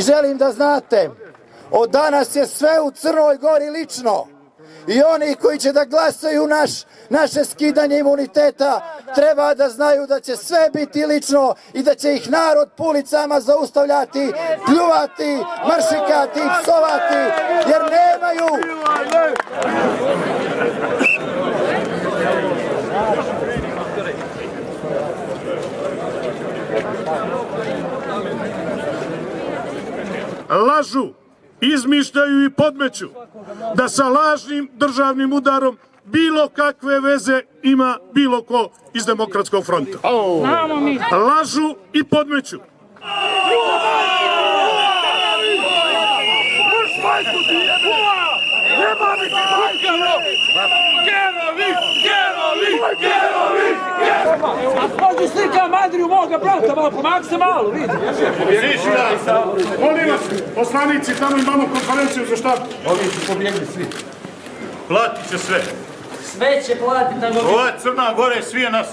I želim da znate, od danas je sve u Crnoj Gori lično. I oni koji će da glasaju naše skidanje imuniteta treba da znaju da će sve biti lično i da će ih narod po ulicama zaustavljati, pljuvati, mršikati, psovati, jer nemaju... Lažu, izmišljaju i podmeću da sa lažnim državnim udarom bilo kakve veze ima bilo ko iz Demokratskog fronta. Lažu i podmeću. A možda slika Madriju moga brata, malo pomak se malo, vidi. Molim vas, poslanici, tamo imamo konferenciju za štab. Ovi su pobjegli svi. Platit će sve. Sve će platiti. Ova Crna Gora je svije nas.